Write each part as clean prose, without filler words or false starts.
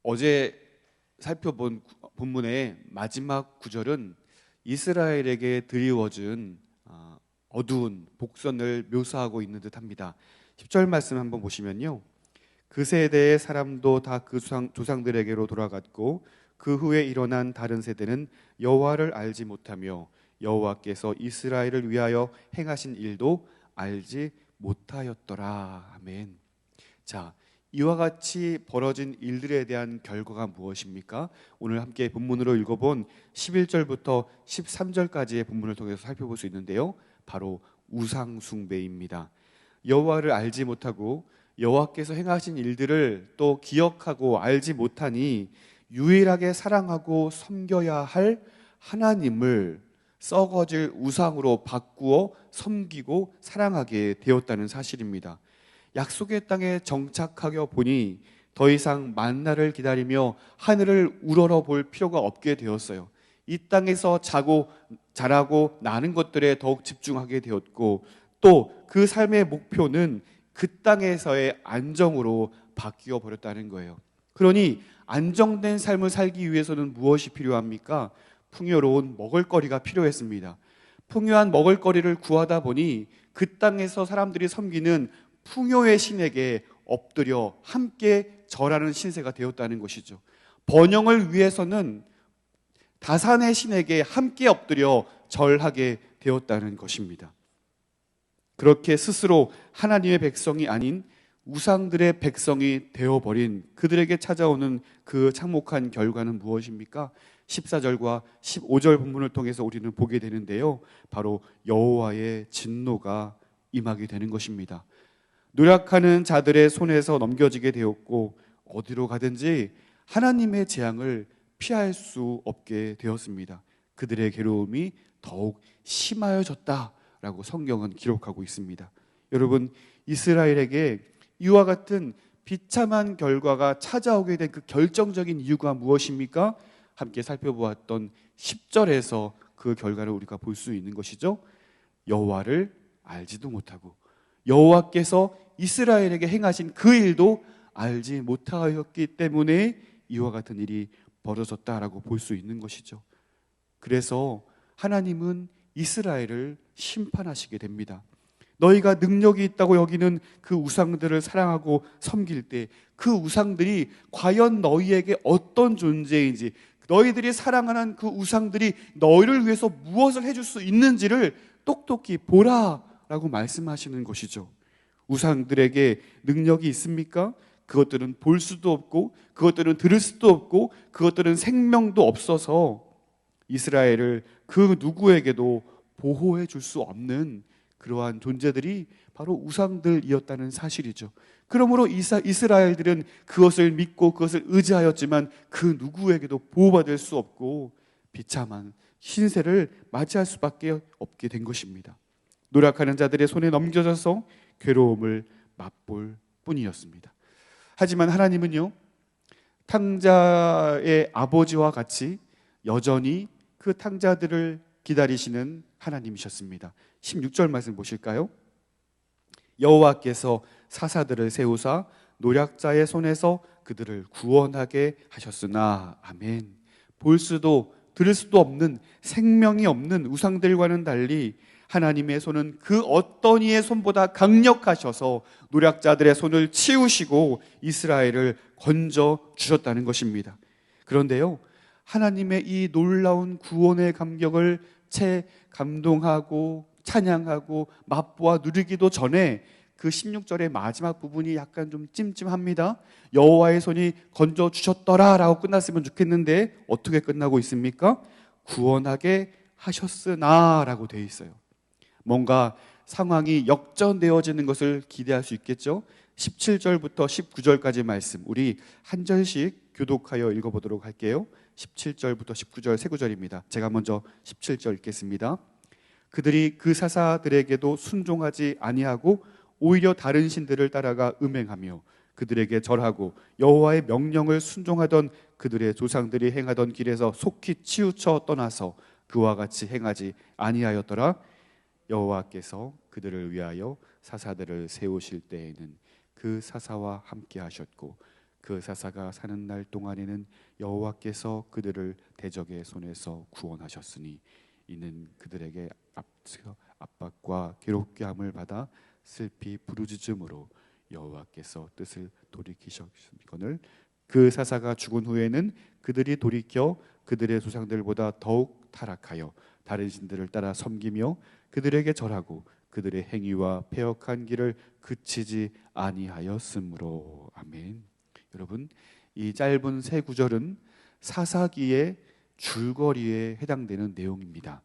어제 살펴본 본문의 마지막 구절은 이스라엘에게 드리워진 어두운 복선을 묘사하고 있는 듯합니다. 10절 말씀 한번 보시면요, 그 세대의 사람도 다 그 조상들에게로 돌아갔고 그 후에 일어난 다른 세대는 여호와를 알지 못하며 여호와께서 이스라엘을 위하여 행하신 일도 알지 못하였더라. 아멘. 자, 이와 같이 벌어진 일들에 대한 결과가 무엇입니까? 오늘 함께 본문으로 읽어본 11절부터 13절까지의 본문을 통해서 살펴볼 수 있는데요, 바로 우상 숭배입니다. 여호와를 알지 못하고 여호와께서 행하신 일들을 또 기억하고 알지 못하니 유일하게 사랑하고 섬겨야 할 하나님을 썩어질 우상으로 바꾸어 섬기고 사랑하게 되었다는 사실입니다. 약속의 땅에 정착하여 보니 더 이상 만나를 기다리며 하늘을 우러러 볼 필요가 없게 되었어요. 이 땅에서 자라고 나는 것들에 더욱 집중하게 되었고, 또 그 삶의 목표는 그 땅에서의 안정으로 바뀌어 버렸다는 거예요. 그러니 안정된 삶을 살기 위해서는 무엇이 필요합니까? 풍요로운 먹을거리가 필요했습니다. 풍요한 먹을거리를 구하다 보니 그 땅에서 사람들이 섬기는 풍요의 신에게 엎드려 함께 절하는 신세가 되었다는 것이죠. 번영을 위해서는 다산의 신에게 함께 엎드려 절하게 되었다는 것입니다. 그렇게 스스로 하나님의 백성이 아닌 우상들의 백성이 되어버린 그들에게 찾아오는 그 참혹한 결과는 무엇입니까? 14절과 15절 본문을 통해서 우리는 보게 되는데요, 바로 여호와의 진노가 임하게 되는 것입니다. 노력하는 자들의 손에서 넘겨지게 되었고, 어디로 가든지 하나님의 재앙을 피할 수 없게 되었습니다. 그들의 괴로움이 더욱 심하여졌다라고 성경은 기록하고 있습니다. 여러분, 이스라엘에게 이와 같은 비참한 결과가 찾아오게 된 그 결정적인 이유가 무엇입니까? 함께 살펴보았던 10절에서 그 결과를 우리가 볼 수 있는 것이죠. 여호와를 알지도 못하고 여호와께서 이스라엘에게 행하신 그 일도 알지 못하였기 때문에 이와 같은 일이 벌어졌다라고 볼 수 있는 것이죠. 그래서 하나님은 이스라엘을 심판하시게 됩니다. 너희가 능력이 있다고 여기는 그 우상들을 사랑하고 섬길 때 그 우상들이 과연 너희에게 어떤 존재인지, 너희들이 사랑하는 그 우상들이 너희를 위해서 무엇을 해줄 수 있는지를 똑똑히 보라라고 말씀하시는 것이죠. 우상들에게 능력이 있습니까? 그것들은 볼 수도 없고, 그것들은 들을 수도 없고, 그것들은 생명도 없어서 이스라엘을 그 누구에게도 보호해 줄 수 없는 그러한 존재들이 바로 우상들이었다는 사실이죠. 그러므로 이스라엘들은 그것을 믿고 그것을 의지하였지만 그 누구에게도 보호받을 수 없고 비참한 신세를 맞이할 수밖에 없게 된 것입니다. 노력하는 자들의 손에 넘겨져서 괴로움을 맛볼 뿐이었습니다. 하지만 하나님은요, 탕자의 아버지와 같이 여전히 그 탕자들을 기다리시는 하나님이셨습니다. 16절 말씀 보실까요? 여호와께서 사사들을 세우사 노략자의 손에서 그들을 구원하게 하셨으나. 아멘. 볼 수도 들을 수도 없는, 생명이 없는 우상들과는 달리 하나님의 손은 그 어떤 이의 손보다 강력하셔서 노략자들의 손을 치우시고 이스라엘을 건져 주셨다는 것입니다. 그런데요, 하나님의 이 놀라운 구원의 감격을 채 감동하고 찬양하고 맛보아 누리기도 전에 그 16절의 마지막 부분이 약간 좀 찜찜합니다. 여호와의 손이 건져 주셨더라 라고 끝났으면 좋겠는데 어떻게 끝나고 있습니까? 구원하게 하셨으나 라고 되어 있어요. 뭔가 상황이 역전되어지는 것을 기대할 수 있겠죠. 17절부터 19절까지 말씀, 우리 한 절씩 교독하여 읽어보도록 할게요. 17절부터 19절 세 구절입니다. 제가 먼저 17절 읽겠습니다. 그들이 그 사사들에게도 순종하지 아니하고 오히려 다른 신들을 따라가 음행하며 그들에게 절하고 여호와의 명령을 순종하던 그들의 조상들이 행하던 길에서 속히 치우쳐 떠나서 그와 같이 행하지 아니하였더라. 여호와께서 그들을 위하여 사사들을 세우실 때에는 그 사사와 함께 하셨고 그 사사가 사는 날 동안에는 여호와께서 그들을 대적의 손에서 구원하셨으니 이는 그들에게 압박과 괴롭게 함을 받아 슬피 부르짖음으로 여호와께서 뜻을 돌이키셨거늘 그 사사가 죽은 후에는 그들이 돌이켜 그들의 조상들보다 더욱 타락하여 다른 신들을 따라 섬기며 그들에게 절하고 그들의 행위와 패역한 길을 그치지 아니하였으므로. 아멘. 여러분, 이 짧은 세 구절은 사사기의 줄거리에 해당되는 내용입니다.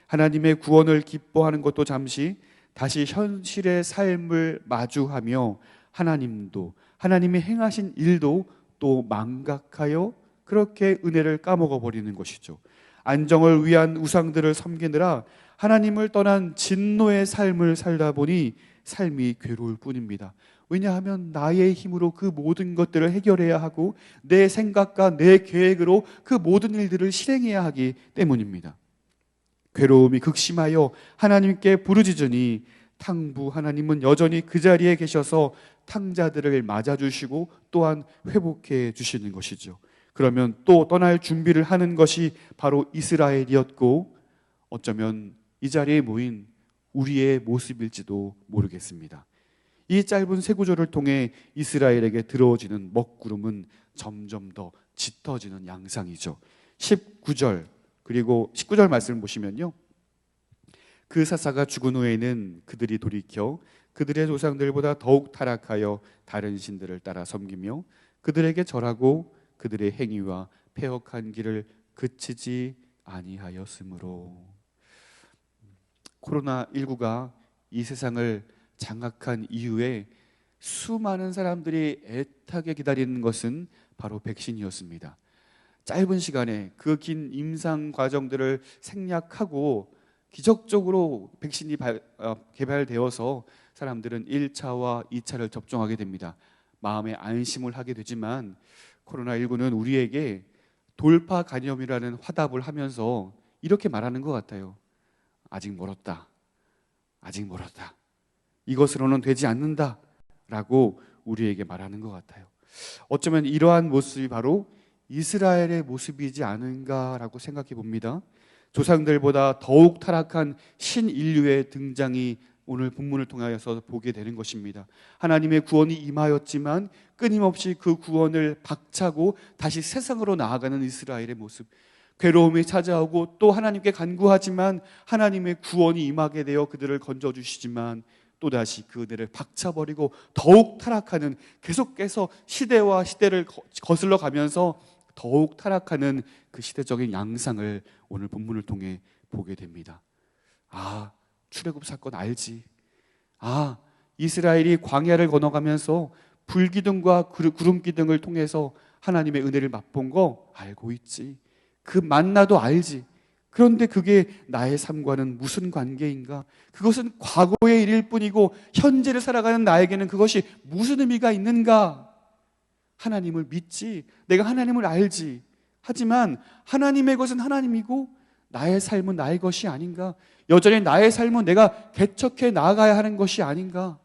하나님의 구원을 기뻐하는 것도 잠시, 다시 현실의 삶을 마주하며 하나님도, 하나님이 행하신 일도 또 망각하여 그렇게 은혜를 까먹어 버리는 것이죠. 안정을 위한 우상들을 섬기느라 하나님을 떠난 진노의 삶을 살다 보니 삶이 괴로울 뿐입니다. 왜냐하면 나의 힘으로 그 모든 것들을 해결해야 하고 내 생각과 내 계획으로 그 모든 일들을 실행해야 하기 때문입니다. 괴로움이 극심하여 하나님께 부르짖으니 탕부 하나님은 여전히 그 자리에 계셔서 탕자들을 맞아주시고 또한 회복해 주시는 것이죠. 그러면 또 떠날 준비를 하는 것이 바로 이스라엘이었고 어쩌면 이 자리에 모인 우리의 모습일지도 모르겠습니다. 이 짧은 세 구절을 통해 이스라엘에게 들어오지는 먹구름은 점점 더 짙어지는 양상이죠. 19절 그리고 19절 말씀을 보시면요, 그 사사가 죽은 후에는 그들이 돌이켜 그들의 조상들보다 더욱 타락하여 다른 신들을 따라 섬기며 그들에게 절하고 그들의 행위와 패역한 길을 그치지 아니하였으므로. 코로나19가 이 세상을 장악한 이후에 수많은 사람들이 애타게 기다리는 것은 바로 백신이었습니다. 짧은 시간에 그 긴 임상 과정들을 생략하고 기적적으로 백신이 개발되어서 사람들은 1차와 2차를 접종하게 됩니다. 마음에 안심을 하게 되지만 코로나19는 우리에게 돌파 감염이라는 화답을 하면서 이렇게 말하는 것 같아요. 아직 멀었다. 아직 멀었다. 이것으로는 되지 않는다 라고 우리에게 말하는 것 같아요. 어쩌면 이러한 모습이 바로 이스라엘의 모습이지 않은가라고 생각해 봅니다. 조상들보다 더욱 타락한 신인류의 등장이 오늘 본문을 통하여서 보게 되는 것입니다. 하나님의 구원이 임하였지만 끊임없이 그 구원을 박차고 다시 세상으로 나아가는 이스라엘의 모습, 괴로움이 찾아오고 또 하나님께 간구하지만 하나님의 구원이 임하게 되어 그들을 건져주시지만 또다시 그 은혜를 박차버리고 더욱 타락하는, 계속해서 시대와 시대를 거슬러 가면서 더욱 타락하는 그 시대적인 양상을 오늘 본문을 통해 보게 됩니다. 아, 출애굽 사건 알지? 아, 이스라엘이 광야를 건너가면서 불기둥과 구름기둥을 통해서 하나님의 은혜를 맛본 거 알고 있지. 그 만나도 알지. 그런데 그게 나의 삶과는 무슨 관계인가? 그것은 과거의 일일 뿐이고 현재를 살아가는 나에게는 그것이 무슨 의미가 있는가? 하나님을 믿지. 내가 하나님을 알지. 하지만 하나님의 것은 하나님이고 나의 삶은 나의 것이 아닌가? 여전히 나의 삶은 내가 개척해 나아가야 하는 것이 아닌가?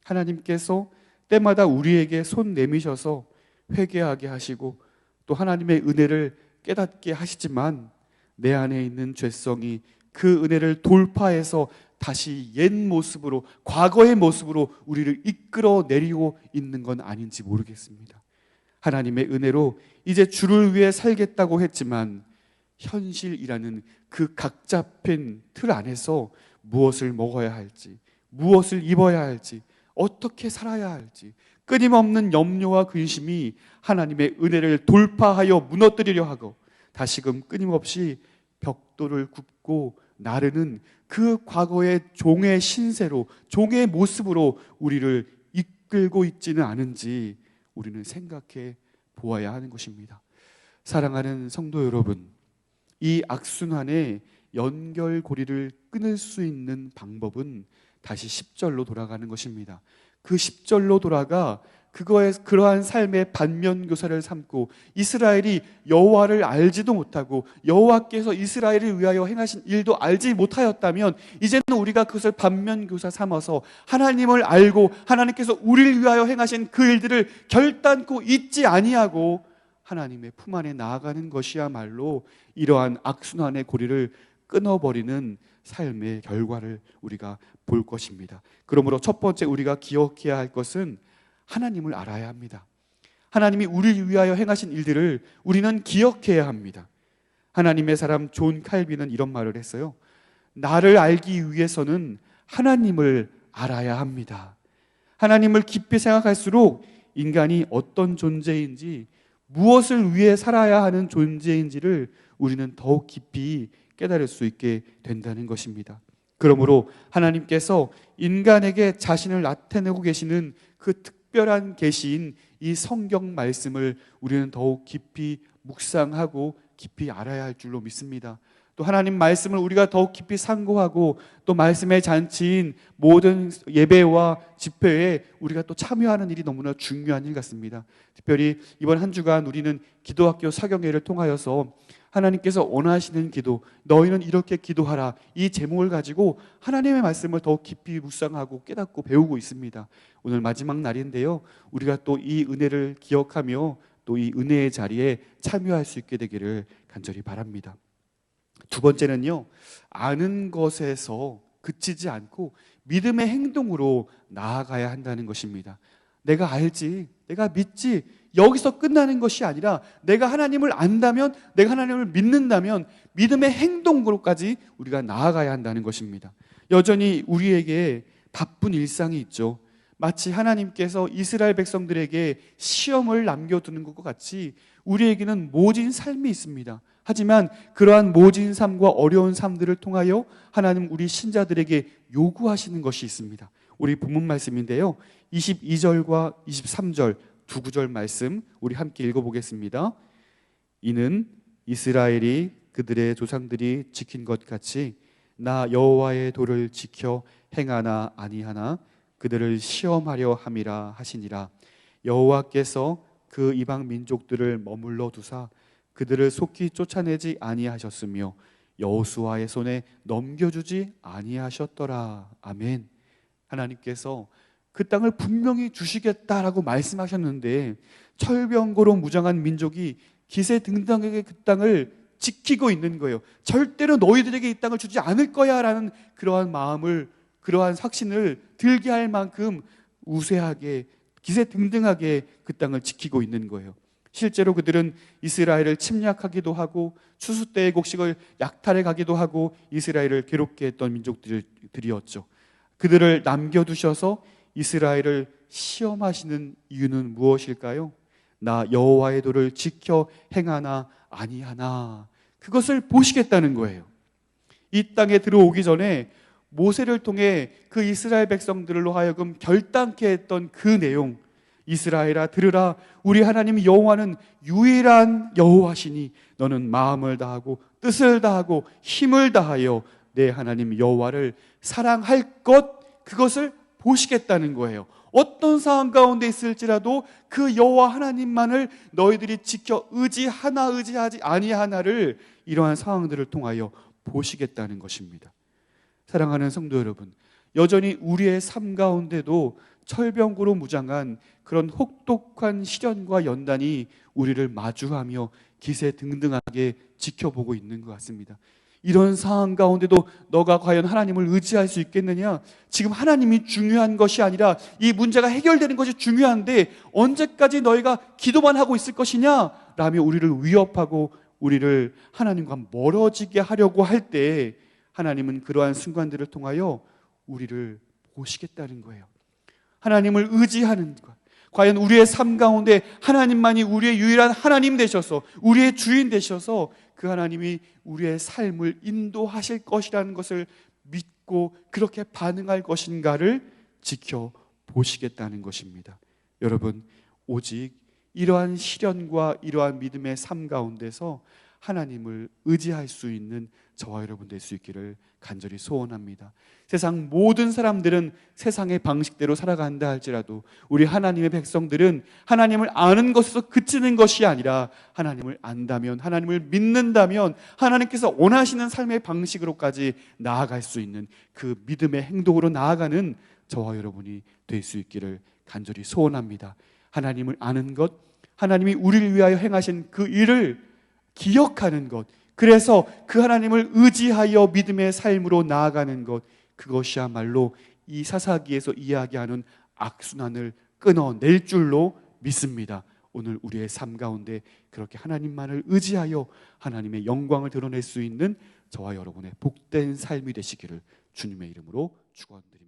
하나님께서 때마다 우리에게 손 내미셔서 회개하게 하시고 또 하나님의 은혜를 깨닫게 하시지만 내 안에 있는 죄성이 그 은혜를 돌파해서 다시 옛 모습으로, 과거의 모습으로 우리를 이끌어 내리고 있는 건 아닌지 모르겠습니다. 하나님의 은혜로 이제 주를 위해 살겠다고 했지만 현실이라는 그 각 잡힌 틀 안에서 무엇을 먹어야 할지, 무엇을 입어야 할지, 어떻게 살아야 할지 끊임없는 염려와 근심이 하나님의 은혜를 돌파하여 무너뜨리려 하고 다시금 끊임없이 벽돌을 굽고 나르는 그 과거의 종의 신세로, 종의 모습으로 우리를 이끌고 있지는 않은지 우리는 생각해 보아야 하는 것입니다. 사랑하는 성도 여러분, 이 악순환의 연결고리를 끊을 수 있는 방법은 다시 10절로 돌아가는 것입니다. 그 10절로 돌아가 그러한 삶의 반면교사를 삼고 이스라엘이 여호와를 알지도 못하고 여호와께서 이스라엘을 위하여 행하신 일도 알지 못하였다면 이제는 우리가 그것을 반면교사 삼아서 하나님을 알고 하나님께서 우리를 위하여 행하신 그 일들을 결단코 잊지 아니하고 하나님의 품 안에 나아가는 것이야말로 이러한 악순환의 고리를 끊어버리는 삶의 결과를 우리가 볼 것입니다. 그러므로 첫 번째 우리가 기억해야 할 것은 하나님을 알아야 합니다. 하나님이 우리를 위하여 행하신 일들을 우리는 기억해야 합니다. 하나님의 사람 존 칼빈은 이런 말을 했어요. 나를 알기 위해서는 하나님을 알아야 합니다. 하나님을 깊이 생각할수록 인간이 어떤 존재인지, 무엇을 위해 살아야 하는 존재인지를 우리는 더욱 깊이 깨달을 수 있게 된다는 것입니다. 그러므로 하나님께서 인간에게 자신을 나타내고 계시는 그 특별한 계시인 이 성경 말씀을 우리는 더욱 깊이 묵상하고 깊이 알아야 할 줄로 믿습니다. 또 하나님 말씀을 우리가 더욱 깊이 상고하고 또 말씀의 잔치인 모든 예배와 집회에 우리가 또 참여하는 일이 너무나 중요한 일 같습니다. 특별히 이번 한 주간 우리는 기도학교 사경회를 통하여서 하나님께서 원하시는 기도, 너희는 이렇게 기도하라, 이 제목을 가지고 하나님의 말씀을 더욱 깊이 묵상하고 깨닫고 배우고 있습니다. 오늘 마지막 날인데요, 우리가 또 이 은혜를 기억하며 또 이 은혜의 자리에 참여할 수 있게 되기를 간절히 바랍니다. 두 번째는요, 아는 것에서 그치지 않고 믿음의 행동으로 나아가야 한다는 것입니다. 내가 알지, 내가 믿지, 여기서 끝나는 것이 아니라 내가 하나님을 안다면, 내가 하나님을 믿는다면 믿음의 행동으로까지 우리가 나아가야 한다는 것입니다. 여전히 우리에게 바쁜 일상이 있죠. 마치 하나님께서 이스라엘 백성들에게 시험을 남겨두는 것과 같이 우리에게는 모진 삶이 있습니다. 하지만 그러한 모진 삶과 어려운 삶들을 통하여 하나님 우리 신자들에게 요구하시는 것이 있습니다. 우리 본문 말씀인데요, 22절과 23절 두 구절 말씀 우리 함께 읽어보겠습니다. 이는 이스라엘이 그들의 조상들이 지킨 것 같이 나 여호와의 도를 지켜 행하나 아니하나 그들을 시험하려 함이라 하시니라. 여호와께서 그 이방 민족들을 머물러 두사 그들을 속히 쫓아내지 아니하셨으며 여호수아의 손에 넘겨주지 아니하셨더라. 아멘. 하나님께서 그 땅을 분명히 주시겠다라고 말씀하셨는데 철병거로 무장한 민족이 기세등등하게 그 땅을 지키고 있는 거예요. 절대로 너희들에게 이 땅을 주지 않을 거야 라는 그러한 마음을, 그러한 확신을 들게 할 만큼 우세하게 기세등등하게 그 땅을 지키고 있는 거예요. 실제로 그들은 이스라엘을 침략하기도 하고 추수 때의 곡식을 약탈해 가기도 하고 이스라엘을 괴롭게 했던 민족들이었죠. 그들을 남겨두셔서 이스라엘을 시험하시는 이유는 무엇일까요? 나 여호와의 도를 지켜 행하나 아니하나, 그것을 보시겠다는 거예요. 이 땅에 들어오기 전에 모세를 통해 그 이스라엘 백성들로 하여금 결단케 했던 그 내용, 이스라엘아 들으라, 우리 하나님 여호와는 유일한 여호와시니 너는 마음을 다하고 뜻을 다하고 힘을 다하여 내 하나님 여호와를 사랑할 것, 그것을 보시겠다는 거예요. 어떤 상황 가운데 있을지라도 그 여호와 하나님만을 너희들이 지켜 의지하나 의지하지 아니하나를 이러한 상황들을 통하여 보시겠다는 것입니다. 사랑하는 성도 여러분, 여전히 우리의 삶 가운데도 철병구로 무장한 그런 혹독한 시련과 연단이 우리를 마주하며 기세등등하게 지켜보고 있는 것 같습니다. 이런 상황 가운데도 너가 과연 하나님을 의지할 수 있겠느냐? 지금 하나님이 중요한 것이 아니라 이 문제가 해결되는 것이 중요한데 언제까지 너희가 기도만 하고 있을 것이냐? 라며 우리를 위협하고 우리를 하나님과 멀어지게 하려고 할 때 하나님은 그러한 순간들을 통하여 우리를 보시겠다는 거예요. 하나님을 의지하는 것, 과연 우리의 삶 가운데 하나님만이 우리의 유일한 하나님 되셔서 우리의 주인 되셔서 그 하나님이 우리의 삶을 인도하실 것이라는 것을 믿고 그렇게 반응할 것인가를 지켜보시겠다는 것입니다. 여러분, 오직 이러한 시련과 이러한 믿음의 삶 가운데서 하나님을 의지할 수 있는 저와 여러분 될 수 있기를 간절히 소원합니다. 세상 모든 사람들은 세상의 방식대로 살아간다 할지라도 우리 하나님의 백성들은 하나님을 아는 것에서 그치는 것이 아니라 하나님을 안다면, 하나님을 믿는다면 하나님께서 원하시는 삶의 방식으로까지 나아갈 수 있는 그 믿음의 행동으로 나아가는 저와 여러분이 될 수 있기를 간절히 소원합니다. 하나님을 아는 것, 하나님이 우리를 위하여 행하신 그 일을 기억하는 것, 그래서 그 하나님을 의지하여 믿음의 삶으로 나아가는 것, 그것이야말로 이 사사기에서 이야기하는 악순환을 끊어낼 줄로 믿습니다. 오늘 우리의 삶 가운데 그렇게 하나님만을 의지하여 하나님의 영광을 드러낼 수 있는 저와 여러분의 복된 삶이 되시기를 주님의 이름으로 축원드립니다.